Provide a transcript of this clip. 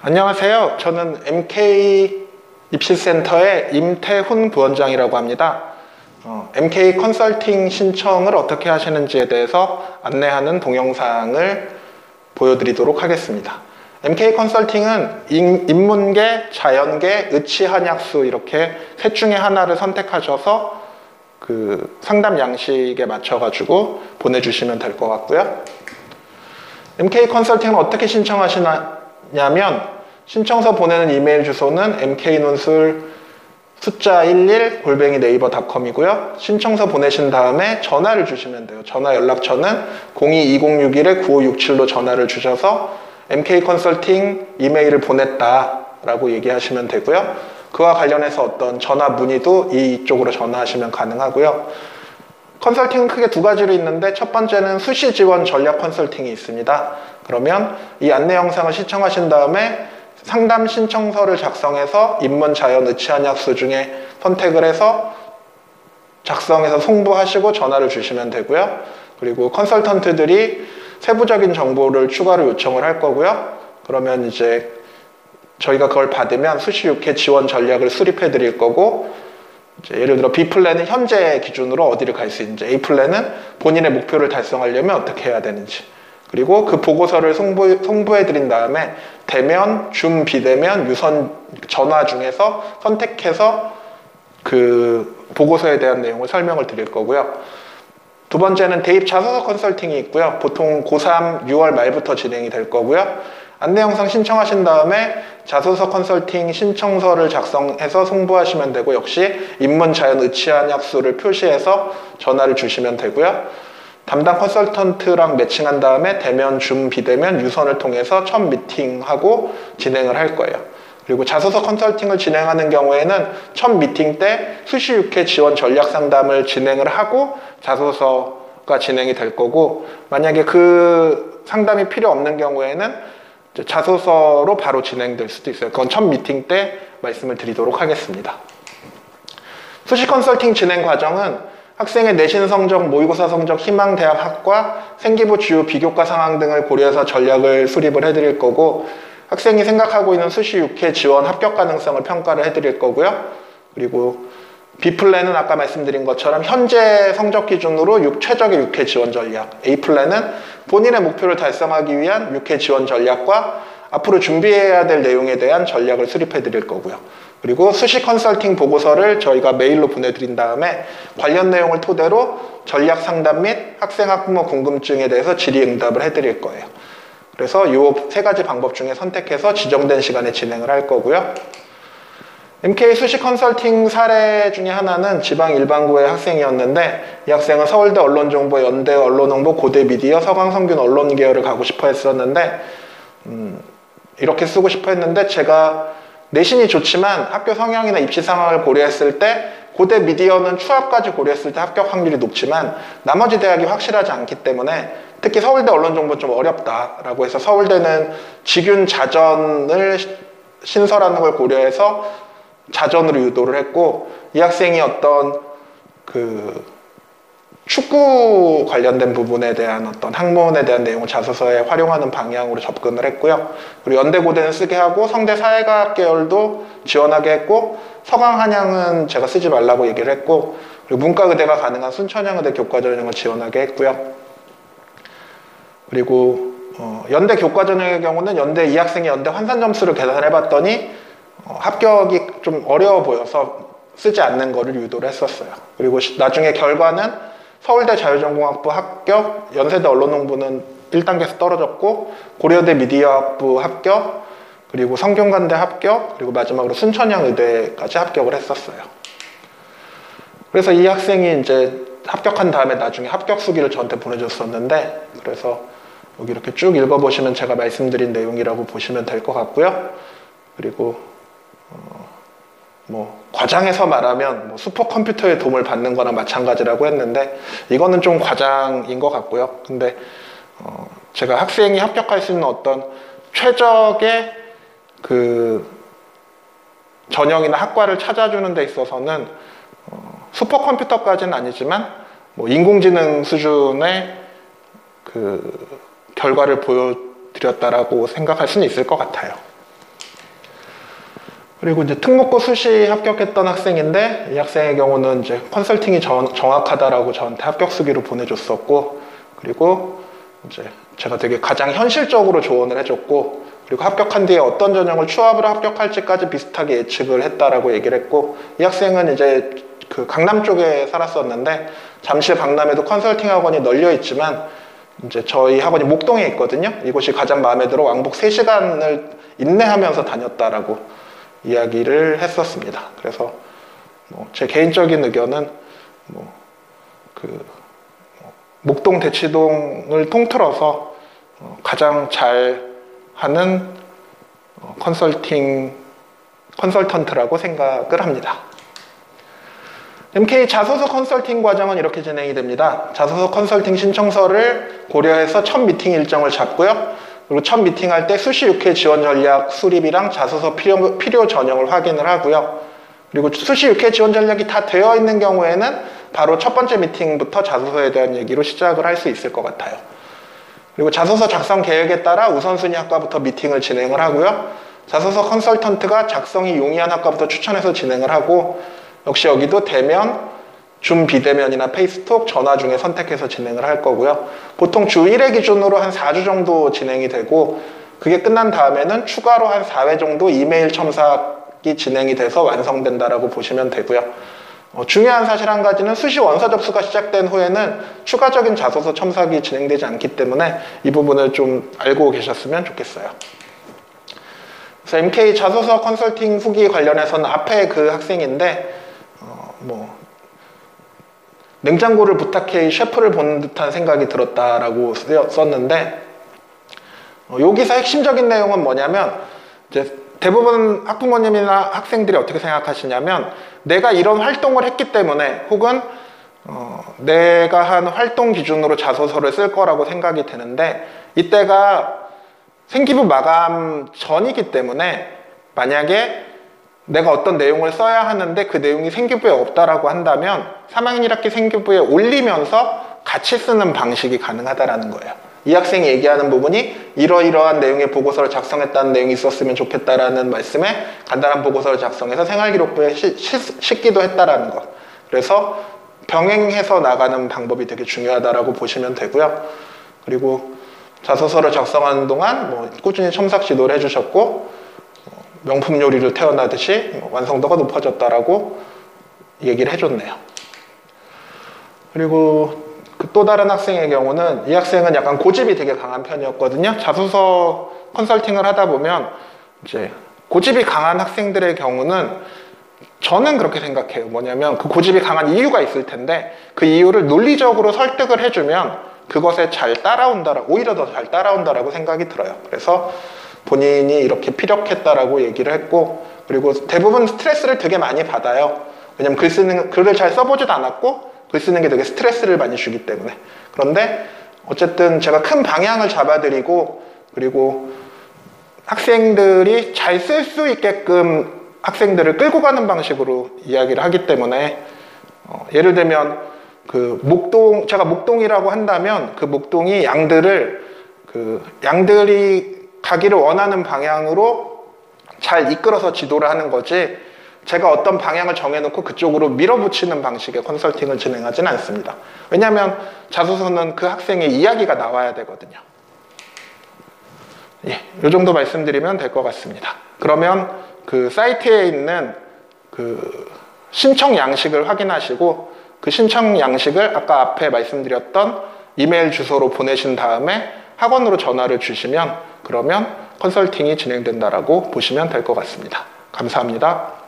안녕하세요. 저는 MK 입시센터의 임태훈 부원장이라고 합니다. MK 컨설팅 신청을 어떻게 하시는지에 대해서 안내하는 동영상을 보여드리도록 하겠습니다. MK 컨설팅은 인문계, 자연계, 의치, 한약수 이렇게 셋 중에 하나를 선택하셔서 그 상담 양식에 맞춰가지고 보내주시면 될 것 같고요. MK 컨설팅은 어떻게 신청하시냐면 신청서 보내는 이메일 주소는 mk논술 숫자 11@naver.com이고요. 신청서 보내신 다음에 전화를 주시면 돼요. 전화 연락처는 02-2061-9567로 전화를 주셔서 MK 컨설팅 이메일을 보냈다라고 얘기하시면 되고요. 그와 관련해서 어떤 전화 문의도 이쪽으로 전화하시면 가능하고요. 컨설팅은 크게 두 가지로 있는데 첫 번째는 수시 지원 전략 컨설팅이 있습니다. 그러면 이 안내 영상을 시청하신 다음에 상담 신청서를 작성해서 인문, 자연, 의치, 한약수 중에 선택을 해서 작성해서 송부하시고 전화를 주시면 되고요. 그리고 컨설턴트들이 세부적인 정보를 추가로 요청을 할 거고요. 그러면 이제 저희가 그걸 받으면 수시 6회 지원 전략을 수립해 드릴 거고, 이제 예를 들어 B플랜은 현재 기준으로 어디를 갈 수 있는지, A플랜은 본인의 목표를 달성하려면 어떻게 해야 되는지, 그리고 그 보고서를 송부해 드린 다음에 대면, 줌, 비대면, 유선, 전화 중에서 선택해서 그 보고서에 대한 내용을 설명을 드릴 거고요. 두 번째는 대입 자소서 컨설팅이 있고요. 보통 고3 6월 말부터 진행이 될 거고요. 안내 영상 신청하신 다음에 자소서 컨설팅 신청서를 작성해서 송부하시면 되고, 역시 인문, 자연, 의치, 한약수를 표시해서 전화를 주시면 되고요. 담당 컨설턴트랑 매칭한 다음에 대면, 줌, 비대면, 유선을 통해서 첫 미팅하고 진행을 할 거예요. 그리고 자소서 컨설팅을 진행하는 경우에는 첫 미팅 때 수시 6회 지원 전략 상담을 진행을 하고 자소서가 진행이 될 거고, 만약에 그 상담이 필요 없는 경우에는 자소서로 바로 진행될 수도 있어요. 그건 첫 미팅 때 말씀을 드리도록 하겠습니다. 수시 컨설팅 진행 과정은 학생의 내신 성적, 모의고사 성적, 희망대학 학과, 생기부 주요 비교과 상황 등을 고려해서 전략을 수립을 해드릴 거고, 학생이 생각하고 있는 수시 6회 지원 합격 가능성을 평가를 해드릴 거고요. 그리고 B플랜은 아까 말씀드린 것처럼 현재 성적 기준으로 최적의 6회 지원 전략, A플랜은 본인의 목표를 달성하기 위한 6회 지원 전략과 앞으로 준비해야 될 내용에 대한 전략을 수립해 드릴 거고요. 그리고 수시 컨설팅 보고서를 저희가 메일로 보내드린 다음에 관련 내용을 토대로 전략 상담 및 학생 학부모 궁금증에 대해서 질의응답을 해드릴 거예요. 그래서 이 세 가지 방법 중에 선택해서 지정된 시간에 진행을 할 거고요. MK 수시 컨설팅 사례 중에 하나는 지방 일반고의 학생이었는데, 이 학생은 서울대 언론정보, 연대 언론홍보, 고대 미디어, 서강성균 언론 계열을 가고 싶어 했었는데 이렇게 쓰고 싶어 했는데, 제가 내신이 좋지만 학교 성향이나 입시 상황을 고려했을 때 고대 미디어는 추합까지 고려했을 때 합격 확률이 높지만 나머지 대학이 확실하지 않기 때문에 특히 서울대 언론정보 좀 어렵다라고 해서 서울대는 직윤 자전을 신설하는 걸 고려해서 자전으로 유도를 했고, 이 학생이 어떤 그 축구 관련된 부분에 대한 어떤 학문에 대한 내용을 자소서에 활용하는 방향으로 접근을 했고요. 그리고 연대고대는 쓰게 하고 성대 사회과학 계열도 지원하게 했고, 서강한양은 제가 쓰지 말라고 얘기를 했고, 그리고 문과의대가 가능한 순천향의대 교과전형을 지원하게 했고요. 그리고 연대 교과전형의 경우는 연대 이 학생이 연대 환산 점수를 계산해 봤더니 합격이 좀 어려워 보여서 쓰지 않는 거를 유도를 했었어요. 그리고 나중에 결과는 서울대 자유전공학부 합격, 연세대 언론홍보는 1단계에서 떨어졌고, 고려대 미디어학부 합격, 그리고 성균관대 합격, 그리고 마지막으로 순천향 의대까지 합격을 했었어요. 그래서 이 학생이 이제 합격한 다음에 나중에 합격 수기를 저한테 보내줬었는데, 그래서 여기 이렇게 쭉 읽어보시면 제가 말씀드린 내용이라고 보시면 될 것 같고요. 그리고 과장해서 말하면 슈퍼컴퓨터의 도움을 받는 거나 마찬가지라고 했는데, 이거는 좀 과장인 것 같고요. 근데 제가 학생이 합격할 수 있는 어떤 최적의 그 전형이나 학과를 찾아주는 데 있어서는 슈퍼컴퓨터까지는 아니지만 인공지능 수준의 그 결과를 보여드렸다라고 생각할 수는 있을 것 같아요. 그리고 이제 특목고 수시 합격했던 학생인데 이 학생의 경우는 이제 컨설팅이 정확하다라고 저한테 합격 수기로 보내줬었고, 그리고 이제 제가 되게 가장 현실적으로 조언을 해줬고, 그리고 합격한 뒤에 어떤 전형을 추합으로 합격할지까지 비슷하게 예측을 했다라고 얘기를 했고, 이 학생은 이제 그 강남 쪽에 살았었는데 잠시 강남에도 컨설팅 학원이 널려 있지만 이제 저희 학원이 목동에 있거든요. 이곳이 가장 마음에 들어 왕복 3시간을 인내하면서 다녔다라고 이야기를 했었습니다. 그래서 제 개인적인 의견은 목동 대치동을 통틀어서 가장 잘 하는 컨설턴트라고 생각을 합니다. MK 자소서 컨설팅 과정은 이렇게 진행이 됩니다. 자소서 컨설팅 신청서를 고려해서 첫 미팅 일정을 잡고요. 그리고 첫 미팅할 때 수시 6회 지원 전략 수립이랑 자소서 필요 전형을 확인을 하고요. 그리고 수시 6회 지원 전략이 다 되어 있는 경우에는 바로 첫 번째 미팅부터 자소서에 대한 얘기로 시작을 할 수 있을 것 같아요. 그리고 자소서 작성 계획에 따라 우선순위 학과부터 미팅을 진행을 하고요. 자소서 컨설턴트가 작성이 용이한 학과부터 추천해서 진행을 하고, 역시 여기도 대면, 줌 비대면이나 페이스톡, 전화 중에 선택해서 진행을 할 거고요. 보통 주 1회 기준으로 한 4주 정도 진행이 되고, 그게 끝난 다음에는 추가로 한 4회 정도 이메일 첨삭이 진행이 돼서 완성된다라고 보시면 되고요. 중요한 사실 한 가지는 수시 원서 접수가 시작된 후에는 추가적인 자소서 첨삭이 진행되지 않기 때문에 이 부분을 좀 알고 계셨으면 좋겠어요. 그래서 MK 자소서 컨설팅 후기 관련해서는 앞에 그 학생인데 냉장고를 부탁해 셰프를 보는 듯한 생각이 들었다라고 썼는데, 여기서 핵심적인 내용은 뭐냐면, 이제 대부분 학부모님이나 학생들이 어떻게 생각하시냐면, 내가 이런 활동을 했기 때문에 혹은 내가 한 활동 기준으로 자소서를 쓸 거라고 생각이 드는데, 이때가 생기부 마감 전이기 때문에 만약에 내가 어떤 내용을 써야 하는데 그 내용이 생기부에 없다라고 한다면 3학년 1학기 생기부에 올리면서 같이 쓰는 방식이 가능하다라는 거예요. 이 학생이 얘기하는 부분이 이러이러한 내용의 보고서를 작성했다는 내용이 있었으면 좋겠다라는 말씀에 간단한 보고서를 작성해서 생활기록부에 싣기도 했다라는 것. 그래서 병행해서 나가는 방법이 되게 중요하다라고 보시면 되고요. 그리고 자소서를 작성하는 동안 꾸준히 첨삭 지도를 해주셨고, 명품 요리로 태어나듯이 완성도가 높아졌다라고 얘기를 해줬네요. 그리고 또 다른 학생의 경우는, 이 학생은 약간 고집이 되게 강한 편이었거든요. 자소서 컨설팅을 하다 보면 이제 고집이 강한 학생들의 경우는 저는 그렇게 생각해요. 뭐냐면 그 고집이 강한 이유가 있을 텐데 그 이유를 논리적으로 설득을 해주면 그것에 잘 따라온다라고, 오히려 더 잘 따라온다라고 생각이 들어요. 그래서 본인이 이렇게 피력했다라고 얘기를 했고, 그리고 대부분 스트레스를 되게 많이 받아요. 왜냐면 글을 잘 써보지도 않았고 글 쓰는 게 되게 스트레스를 많이 주기 때문에. 그런데 어쨌든 제가 큰 방향을 잡아드리고, 그리고 학생들이 잘 쓸 수 있게끔 학생들을 끌고 가는 방식으로 이야기를 하기 때문에, 예를 들면 제가 목동이라고 한다면 그 목동이 양들이 가기를 원하는 방향으로 잘 이끌어서 지도를 하는 거지, 제가 어떤 방향을 정해놓고 그쪽으로 밀어붙이는 방식의 컨설팅을 진행하지는 않습니다. 왜냐하면 자소서는 그 학생의 이야기가 나와야 되거든요. 예, 이 정도 말씀드리면 될 것 같습니다. 그러면 그 사이트에 있는 그 신청 양식을 확인하시고, 그 신청 양식을 아까 앞에 말씀드렸던 이메일 주소로 보내신 다음에 학원으로 전화를 주시면, 그러면 컨설팅이 진행된다라고 보시면 될 것 같습니다. 감사합니다.